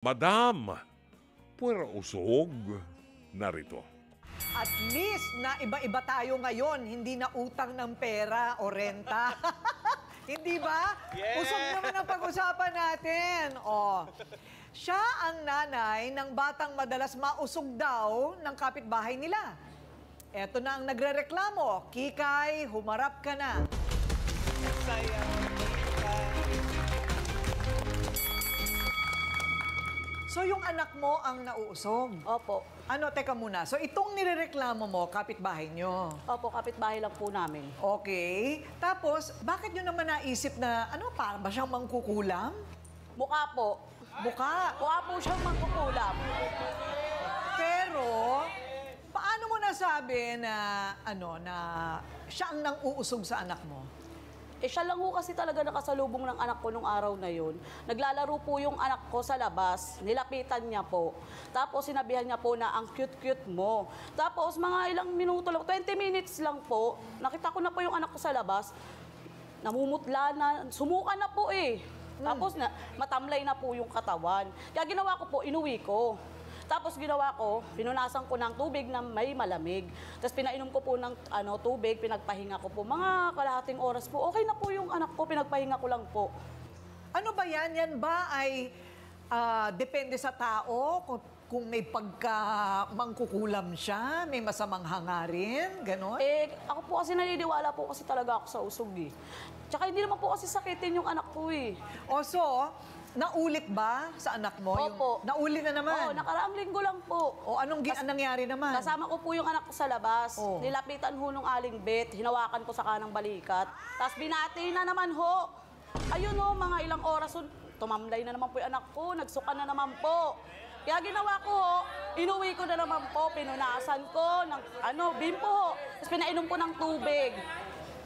Madam, pura usog, narito. At least na iba-iba tayo ngayon, hindi na utang ng pera o renta. Hindi ba? Yes! Usog naman ang pag-usapan natin. Oh. Siya ang nanay ng batang madalas mausog daw ng kapitbahay nila. Eto na ang nagrereklamo. Kikay, humarap ka na. So yung anak mo ang nauusog? Opo. Ano, teka muna. So itong nirereklamo mo, kapitbahay nyo? Opo, kapitbahay lang po namin. Okay. Tapos, bakit nyo naman naisip na, ano, parang ba siyang mangkukulam? Mukha po. Mukha. Mukha po siyang mangkukulam. Pero, paano mo nasabi na, ano, na siya ang nang-uusog sa anak mo? Eh, siya lang ho kasi talaga nakasalubong ng anak ko nung araw na yun. Naglalaro po yung anak ko sa labas. Nilapitan niya po. Tapos sinabihan niya po na ang cute-cute mo. Tapos mga ilang minuto lang, 20 minutes lang po, nakita ko na po yung anak ko sa labas. Namumutla na, sumuka na po eh. Tapos matamlay na po yung katawan. Kaya ginawa ko po, inuwi ko. Tapos ginawa ko, pinunasan ko ng tubig na may malamig. Tapos pinainom ko po ng tubig, pinagpahinga ko po. Mga kalahating oras po, okay na po yung anak ko, pinagpahinga ko lang po. Ano ba yan? Yan ba ay depende sa tao? Kung may pagka-mangkukulam siya, may masamang hangarin, gano'n? Eh, ako po kasi naniniwala po kasi talaga ako sa usog eh. Tsaka hindi naman po kasi sakitin yung anak ko eh. O so, naulit ba sa anak mo? Opo. Naulit na naman? Oo, nakaraang linggo lang po. O anong nangyari naman? Kasama ko po yung anak ko sa labas. Oh. Nilapitan ho nung aling bet, hinawakan ko sa kanang balikat. Tapos binati na naman ho. Ayun ho, mga ilang oras ho, tumamlay na naman po yung anak ko, nagsuka na naman po. Kaya ginawa ko ho, inuwi ko na naman po, pinunasan ko ng bimpo ho. Tapos pinainom ko ng tubig.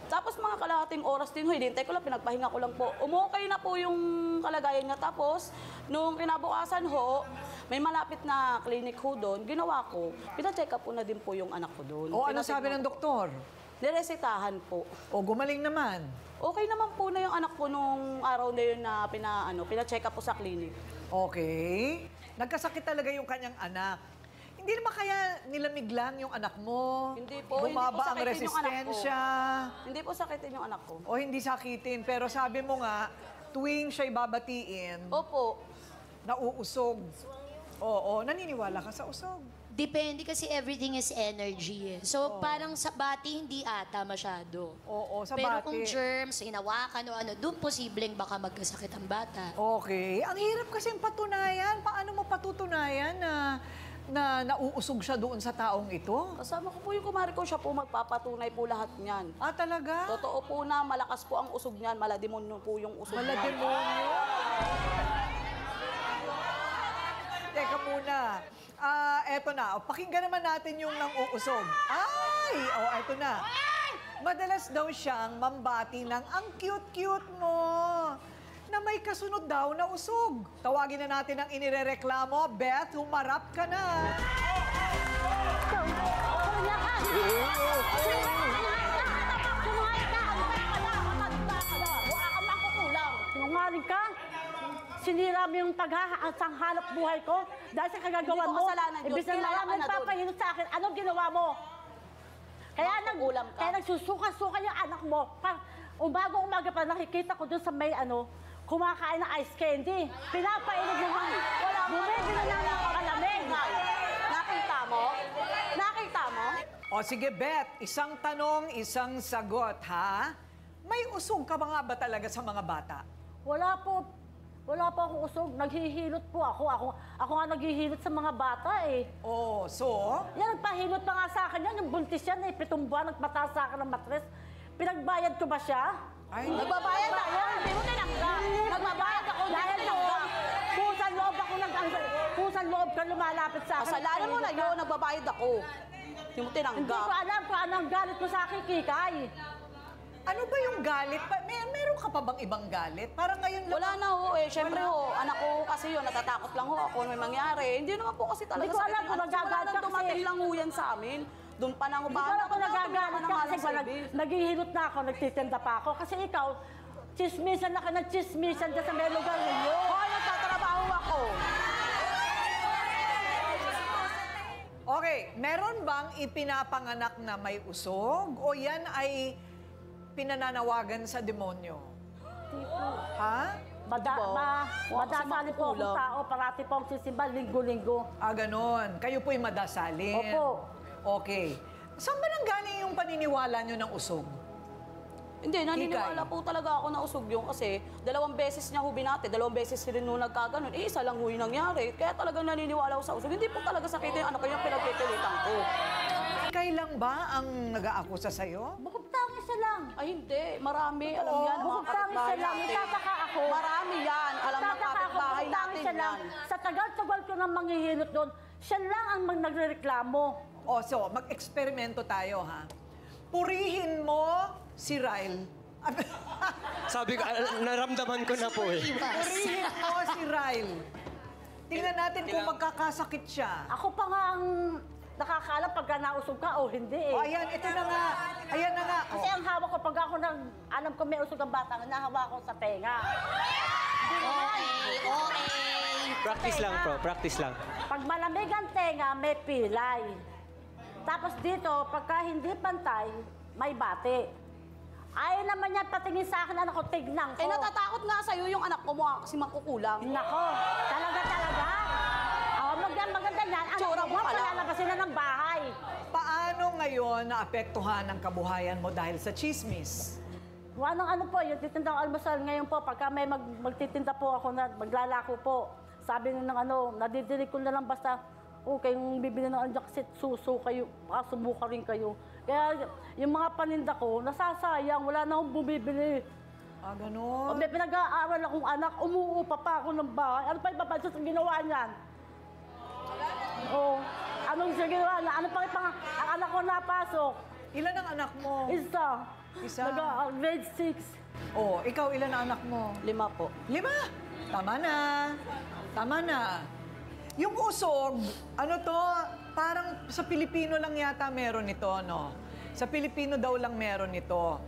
Tapos mga kalahating oras din ho, hinintay ko lang, pinagpahinga ko lang po. Umukay na po yung kalagayan niya. Tapos, nung kinabukasan ho, may malapit na clinic ho doon, ginawa ko, pina-check up po na din po yung anak ko doon. O ano sabi ng doktor? Niresetahan po. O gumaling naman? Okay naman po na yung anak ko nung araw na yun na pina-check up po sa clinic. Okay. Nagkasakit talaga yung kanyang anak. Hindi naman kaya nilamig lang yung anak mo? Hindi po. Bumaba ang Hindi po sakitin yung anak ko. resistensya? Hindi po sakitin yung anak ko. O hindi sakitin. Pero sabi mo nga, tuwing siya'y babatiin, Opo. nauusog. Oo, naniniwala ka sa usog. Depende kasi everything is energy. So, parang sa bati, hindi ata masyado. Oo, sa Pero bati. kung germs, hinawakan o ano, doon posibleng baka magkasakit ang bata. Okay. Ang hirap kasing patunayan. Paano mo patutunayan na nauusog siya doon sa taong ito? Kasama ko po yung kumari ko, siya po magpapatunay po lahat niyan. Ah, talaga? Totoo po na malakas po ang usog niyan, malademonyo po yung usog niyan. Malademonyo? Teka muna. Eto na. Pakinggan naman natin yung nang-uusog. Ay! Eto na. Madalas daw siyang mambati ng ang cute-cute mo na may kasunod daw na usog. Tawagin na natin ang inirereklamo. Beth, humarap ka na. Sinungaling ka? Sinira mo yung sang hanap buhay ko dahil sa kagagawan Hindi ko mo. kasalanan yun. Ibig na Kailangan lang na nagpapahilot sa akin. Anong ginawa mo? Mangkukulam ka. Kaya nagsusuka-suka yung anak mo. Umaga pa nakikita ko doon sa may kumakain ng ice candy. Pinapainog mo nga. Bumibili na lang ang kalamig. Nakita mo? Nakita mo? O sige, Beth. Isang tanong, isang sagot, ha? May usog ka ba nga ba talaga sa mga bata? Wala po. Wala po akong usog. Naghihilot po ako. Ako nga naghihilot sa mga bata eh. Oh, so? Yan, nagpahilot pa nga sa akin yan. Yung buntis yan eh. 7 buwan, nagpataas sa akin ng matres. Pinagbayad ko ba siya? Ay, Nagbabayad ako. Hindi mo tinanggap. Nagbabayad ako. Hindi mo tinanggap. Pusan loob ako pusan loob ka lumalapit sa akin. Kasalanan mo na yun. Nagbabayad ako. Hindi mo Hindi tinanggap. ko alam kung anong galit mo sa akin, Kikay. ano ba yung galit? Meron ka pa bang ibang galit? Parang ngayon lang. Wala na ho eh. Siyempre ho, anak ko kasi yun, natatakot lang ho ako may mangyari. Hindi naman po kasi talaga Hindi ko alam sakit kung yung anak. nagagalit Wala ka nang dumating kasi. lang ho yan sa amin. Doon pa nang Hindi ko alam kung nagagalit ka kasi naghihilot na ako, nagtitinda pa ako. Kasi ikaw, chismisan na ka ng chismisan dyan sa may lugar ninyo. Hoy, nagtatrabaho ako. meron bang ipinapanganak na may usog o yan ay pinananawagan sa demonyo? Ha? Madasali po akong tao, parati po akong sisimba, linggo-linggo. Ah, ganon. Kayo po'y madasalin. Opo. Okay. Saan ba nanggaling yung paniniwala nyo ng usog? Hindi, naniniwala po talaga ako na usog yun kasi 2 beses niya ho binati, 2 beses rin nung nagkaganon, isa lang ho yung nangyari. Kaya talagang naniniwala ako sa usog. Hindi po talaga sakit yung anak ko yung pinagpipilitan ko. Kailan ba ang nag-aakusa sa'yo? Bukod tangis siya lang. Ay hindi, marami. Alam yan, mga Bukod tangis siya kapitbahay lang. natin. Itataka ako. Marami yan. Alam ng Itataka ako, kapitbahay bukod tangis natin siya lang. yan. Sa tagal-tagal ko nang manghihilot doon, siya lang ang nagrereklamo. O, so, mag-eksperimento tayo, ha? Purihin mo si Ryle. Sabi ko, naramdaman ko na po eh. Purihin mo si Ryle. Tingnan natin kung magkakasakit siya. Ako pa nga ang nakakaalam pagka nausog ka o hindi eh. O, ayan, ito na nga. Ayan na nga. Kasi ang hawak ko, pag ako alam ko may usog ang bata, nahawa ko sa tenga. Practice lang, bro. Practice lang. Pag malamig ang tenga, may pilay. Tapos dito, pagka hindi pantay, may bate. Ayaw naman yan patingin sa akin, anak ko, tignan ko. Eh natatakot nga sa'yo yung anak ko mo kasi makukulang. Nako, talaga. Maganda yan. Tsura mo pala. Palalabasin na ng bahay. Paano ngayon naapektuhan ang kabuhayan mo dahil sa chismis? Ano po, yung titindang almusal ngayon po, pagka may magtitinda po ako na maglalako po, sabi ng nadidinig ko na lang basta, kayong bibili ng anjaksit, suso kayo, sumuka rin kayo. Kaya yung mga paninda ko, nasasayang, wala na akong bumibili. Ah, ganun. O may pinag-aaral akong anak, umuupa pa ako ng bahay. Ano pa ipapansin sa ginawa niyan? O, anong siya ginawa niya? Ano pa ang anak ko napasok? Ilan ang anak mo? Isa. Isa. Grade 6. Oh, ikaw, ilan ang anak mo? 5 po. 5? Tama na. Tama na. Yung usog, parang sa Pilipino lang yata meron ito, no? Sa Pilipino daw lang meron ito.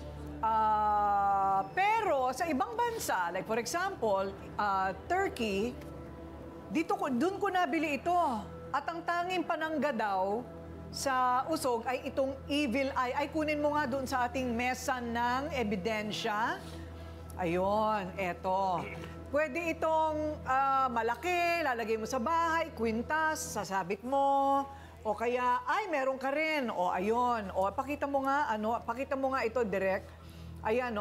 Pero sa ibang bansa, like for example, Turkey, doon ko nabili ito. At ang tanging panangga daw sa usog ay itong evil eye. Ay, kunin mo nga doon sa ating mesa ng ebidensya. Ayun, eto. Pwede itong malaki, lalagay mo sa bahay, kwintas, sasabit mo. O kaya, ay, meron ka rin. O, ayun. O, pakita mo nga ito direct. Ayan,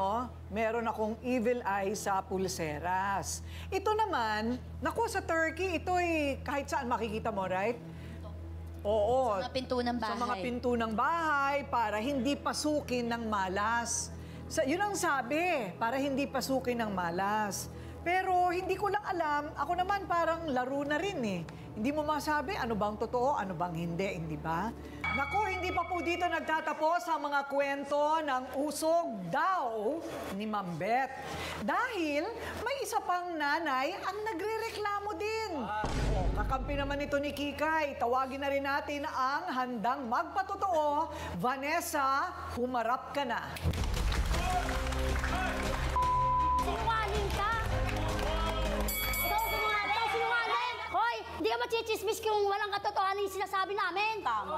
meron akong evil eye sa pulseras. Ito naman, naku, sa Turkey, ito kahit saan makikita mo, right? Oo. Sa mga pinto ng bahay. Sa mga pinto ng bahay, para hindi pasukin ng malas. Yun ang sabi, para hindi pasukin ng malas. Pero hindi ko lang alam, ako naman parang laro na rin eh. Hindi mo masabi ano bang totoo, ano bang hindi ba? Naku, hindi pa po dito nagtatapos ang mga kwento ng usog daw ni Ma'am Beth. Dahil may isa pang nanay ang nagrereklamo din. Kakampi naman ito ni Kikay. Tawagin na rin natin ang handang magpatotoo. Vanessa, humarap ka na. Sinungaling ka! Ikaw sinungaling! Hoy, hindi ka machichismis kung walang katotohanan yung sinasabi namin. Tama.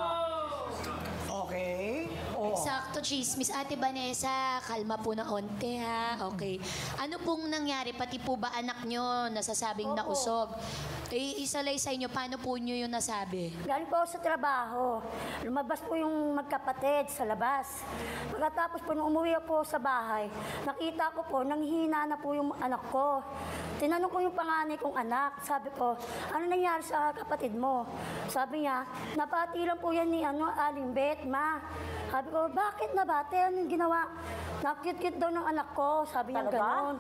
Okay. Oh. Sakto, chismis. Ate Vanessa, kalma po na onte, ha? Okay. Ano pong nangyari? Pati po ba anak nyo nasasabing nausog? Isalay sa inyo, paano po nyo yung nasabi? Galing po ako sa trabaho. Lumabas po yung magkapatid sa labas. Pagkatapos po, nung umuwi ako sa bahay, nakita ko po, nanghihina na po yung anak ko. Tinanong ko yung panganay kong anak. Sabi ko, ano nangyari sa kapatid mo? Sabi niya, napati lang po yan ni Aling Beth, ma. Sabi ko, bakit nabati? Ano yung ginawa? Nakit-kit daw ng anak ko. Sabi niya gano'n.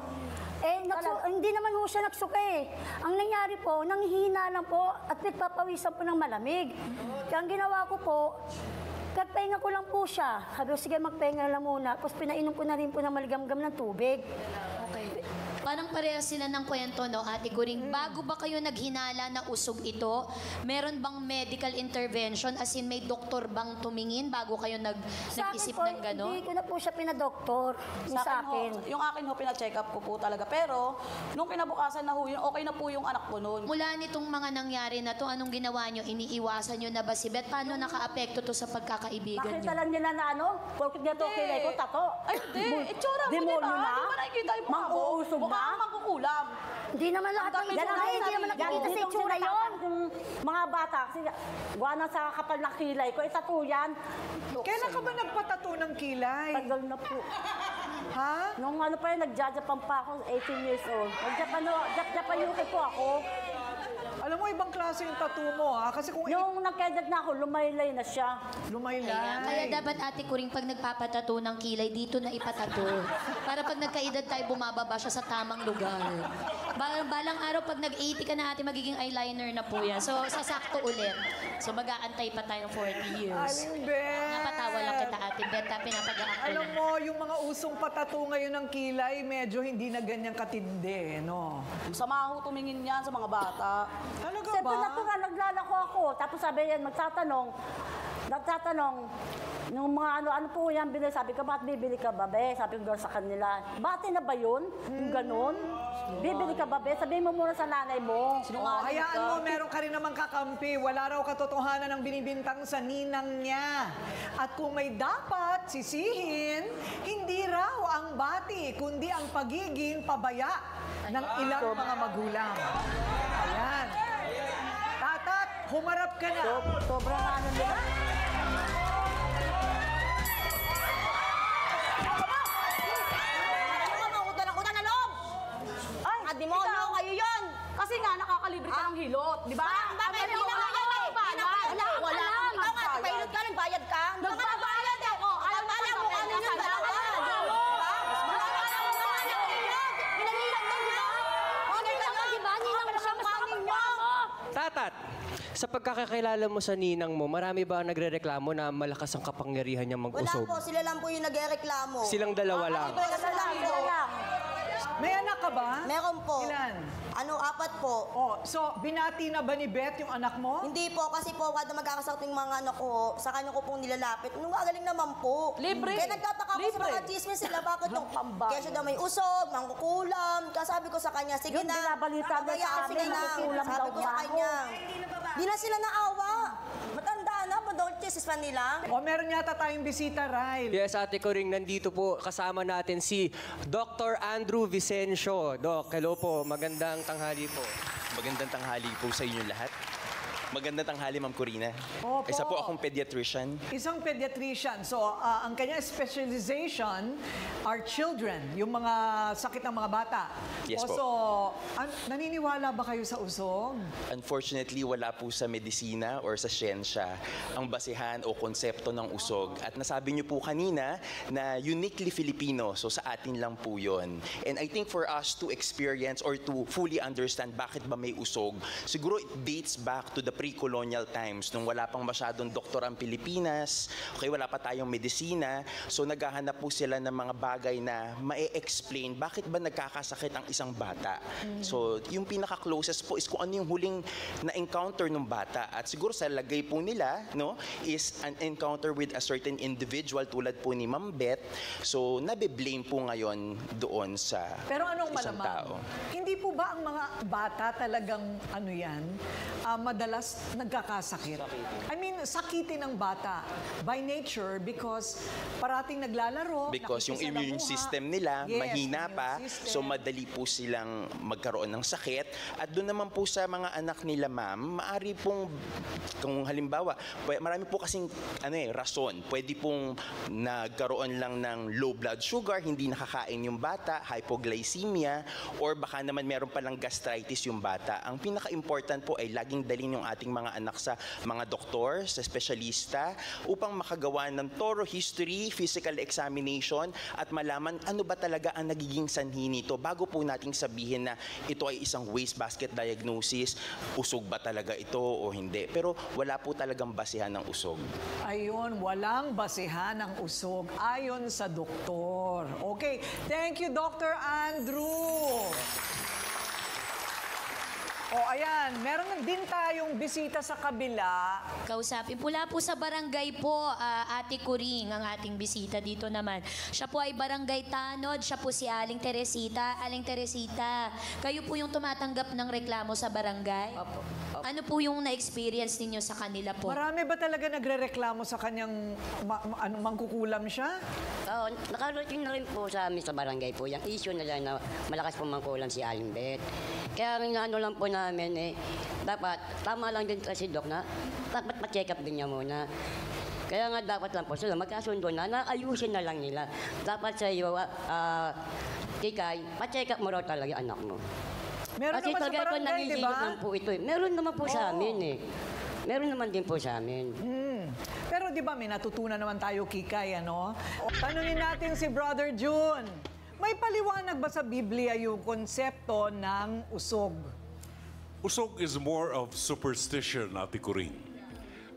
Hindi naman ho siya nagsuka eh. Ang nangyari po, nanghihina lang po at nagpapawisan po ng malamig. Kaya ang ginawa ko po, nagpahinga ko lang po siya. Sabi ko, sige, magpahinga lang muna. Tapos pinainom ko na rin po ng maligamgam ng tubig. Okay. Parang parehas sila ng kwento, no, Ate Kuring? Bago ba kayo naghinala na usog ito, meron bang medical intervention? As in, may doktor bang tumingin bago kayo Sa akin nag-isip po, ng gano'n? hindi ko na po siya pinadoktor. Yung sa akin. Yung akin ho, pina-check up ko po talaga. Pero, nung kinabukasan na ho, yun, okay na po yung anak ko noon. Mula nitong mga nangyari na to, anong ginawa nyo? Iniiwasan nyo na ba si Beth? Paano naka-apekto to sa pagkakaibigan Nakita nyo? lang nila na ano, porkit ganito kilay ko, tato. Ay, hindi. Itsura mo, di Demonyo ba? na? Di ba nakikita yung mukha mo? Mang-uusog Mukha na? kang mangkukulam. Hindi naman lahat ng Yan ang hindi naman nakikita sa itsura yun. Yung mga bata, kasi gawa na sa kapal ng kilay ko, isa to yan. Kailan ka ba nagpatato ng kilay? Tagal na po. Ha? Nung ano pa yun, nagja-Japan pa ako, 18 years old. Nag-Japan UK po ako. Alam mo, ibang klase yung tattoo mo, ha? Kasi kung Yung nagkaedad na ako, lumaylay na siya. lumaylay. Kaya dapat, Ate Kuring, pag nagpapatato ng kilay, dito na ipatato. Para pag nagkaedad tayo, bumababa siya sa tamang lugar. Balang araw, pag nag-80 ka na, ate, magiging eyeliner na po yan. So, sasakto ulit. So, mag-aantay pa tayo ng 40 years. Aling Beth. Napatawa lang kita, Ate Beth, pinapag-aakto Alam lang. mo, yung mga usong patato ngayon ng kilay, medyo hindi na ganyang katindi, no? Sama ho tumingin yan sa mga bata. Talaga Siyempre ba? na po nga, naglalako ako. Tapos sabi yan, nagtatanong, nung mga ano po yan, binili, sabi ko, bakit bibili ka ba, be? Sabi ko sa kanila, bati na ba yun? Yung ganun? Bibili ka ba, be? Sabihin mo muna sa nanay mo. Oh, hayaan mo, meron ka rin namang kakampi. Wala raw katotohanan ng binibintang sa ninang niya. At kung may dapat sisihin, hindi raw ang bati, kundi ang pagiging pabaya ng ilang mga magulang. Ayan. Tatat, humarap ka na. Sobrang ano nila. Demonyo kayo yun! Kasi nga, nakakalibre ka ng hilot, di ba? Bakit? Hindi naman yan eh. Wala. Ikaw nga, pailot ka, nagbayad ka. Nagbabayad ako! Alam mo ano yung dalawa? Tatat, sa pagkakakilala mo sa ninang mo, marami ba ang nagrereklamo na malakas ang kapangyarihan niyang Wala mag-usog? po, sila lang po yung nagreklamo. Silang dalawa lang. Sila lang. May anak ka ba? Meron po. Ilan? 4 po. Oh, so binati na ba ni Beth yung anak mo? Hindi po, kasi po, kada magkakasakto yung mga anak ko, sa kanya ko pong nilalapit. Nung gagaling naman po. Libre. Kaya nagtataka ko sa mga chismis sila, bakit yung kaya siya daw may usog, mangkukulam. Kaya sabi ko sa kanya, sige Yung na. binabalita niya Kaya, sa sige amin, na. mangkukulam Sabi daw ko sa ba kanya. Di na sila naawa. Matanda na, pa daw chismis pa nila. O meron yata tayong bisita, Ryle. Yes, Ate Kuring, nandito po kasama natin si Dr. Andrew Vicencio. Doc, hello po. Magandang tanghali po. Magandang tanghali po sa inyo lahat. Magandang tanghali, Ma'am Corina. Opo. Isa po akong pediatrician. Isang pediatrician. So, ang kanyang specialization are children, yung mga sakit ng mga bata. Yes po. So, naniniwala ba kayo sa usog? Unfortunately, wala po sa medisina or sa siyensya ang basehan o konsepto ng usog. At nasabi niyo po kanina na uniquely Filipino, so sa atin lang po yun. And I think for us to experience or to fully understand bakit ba may usog, siguro it dates back to the pre-colonial times nung wala pang masyadong doktor ang Pilipinas, okay, wala pa tayong medisina, so naghahanap po sila ng mga bagay na ma-explain bakit ba nagkakasakit ang isang bata. So, yung pinaka-closest po is kung ano yung huling na-encounter ng bata. At siguro sa lagay po nila, no, is an encounter with a certain individual tulad po ni Ma'am Beth. So, nabe-blame po ngayon doon sa Pero anong isang malamang? tao. Hindi po ba ang mga bata talagang ano yan, madalas nagkakasakit? I mean, sakitin ng bata by nature because parating naglalaro. Because yung immune nakikisalamuha. system nila Yes, mahina immune pa, system. so madali po silang magkaroon ng sakit. At doon naman po sa mga anak nila, ma'am, maari pong, kung halimbawa, marami po kasing rason. Pwede pong nagkaroon lang ng low blood sugar, hindi nakakain yung bata, hypoglycemia, or baka naman meron palang gastritis yung bata. Ang pinaka-important po ay laging nating dalhin yung ating mga anak sa mga doktor, sa espesyalista, upang makagawa ng thorough history, physical examination, at malaman ano ba talaga ang nagiging sanhi nito bago po nating sabihin na ito ay isang wastebasket diagnosis, usog ba talaga ito o hindi. Pero wala po talagang basehan ng usog. Ayun, walang basehan ng usog ayon sa doktor. Okay, thank you, Dr. Andrew. O ayan, meron din tayong bisita sa kabila. Kausapin. Mula po sa barangay po, Ate Kuring, ang ating bisita dito naman. Siya po ay barangay Tanod. Siya po si Aling Teresita. Aling Teresita, kayo po yung tumatanggap ng reklamo sa barangay? Opo. Ano po yung na-experience ninyo sa kanila po? Marami ba talaga nagre-reklamo sa kanyang mangkukulam siya? Oo, nakarating na rin po sa amin sa barangay po yung issue nila na malakas po mangkulam si Aling Bet. Kaya ano lang po namin dapat, tama lang din kasi Doc na dapat ma-check up din niya muna. Kaya nga dapat lang po sila magkasundo na ayusin na lang nila. Dapat sa iyo, Kikay, ma-check up mo raw talaga anak mo. Meron kasi naman sa barangay, di ba? Lang po ito. Meron naman po sa amin Meron naman din po sa amin. Pero di ba may natutunan naman tayo, Kikay, ano? Tanungin natin si Brother June. May paliwanag ba sa Biblia yung konsepto ng usog? Usog is more of superstition, Ate Kuring.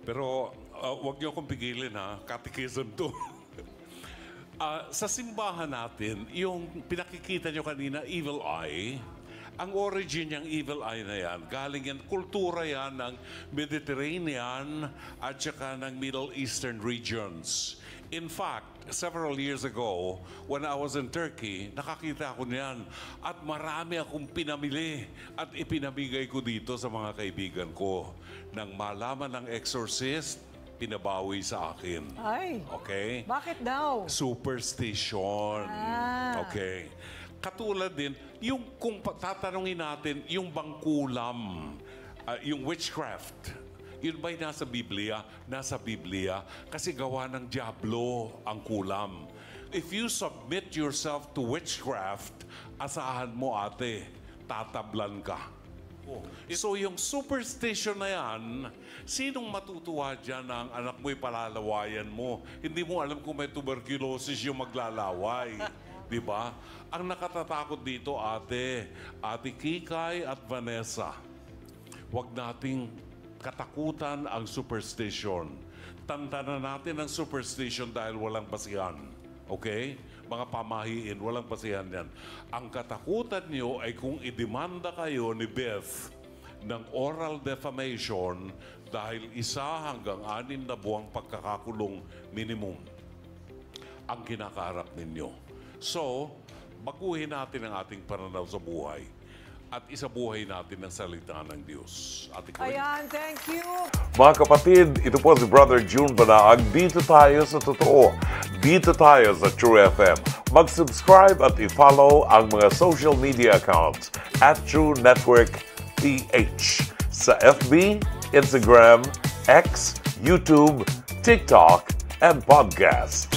Pero wag niyo akong pigilin ha, catechism to. Sa simbahan natin, yung pinakikita niyo kanina, evil eye, ang origin niyang evil eye na yan, galing yan, kultura yan ng Mediterranean at saka ng Middle Eastern regions. In fact, several years ago, when I was in Turkey, nakakita ako niyan at marami akong pinamili at ipinamigay ko dito sa mga kaibigan ko. Nang malaman ng exorcist, pinabawi sa akin. Ay, okay? Bakit daw? Superstition. Okay. Katulad din, yung kung tatanungin natin, yung bangkulam, yung witchcraft, yun ba'y nasa Biblia? Nasa Biblia kasi gawa ng diablo ang kulam. If you submit yourself to witchcraft, asahan mo ate, tatablan ka. So yung superstition na yan, sinong matutuwa dyan na ang anak mo'y palalawayan mo? Hindi mo alam kung may tuberculosis yung maglalaway. Di ba? Ang nakatatakot dito, Ate Kikay at Vanessa, wag nating katakutan ang superstition. Tantanan natin ang superstition dahil walang basihan. Okay? Mga pamahiin, walang basihan yan. Ang katakutan nyo ay kung idemanda kayo ni Beth ng oral defamation dahil 1 hanggang 6 na buwang pagkakakulong minimum ang kinakaharap ninyo. So, baguhin natin ang ating pananaw sa buhay at isabuhay natin ang salita ng Diyos. Ayan, thank you. Mga kapatid, ito po si Brother June Banaag. Dito tayo sa totoo. Dito tayo sa True FM. Mag-subscribe at i-follow ang mga social media accounts at True Network PH sa FB, Instagram, X, YouTube, TikTok, and podcast.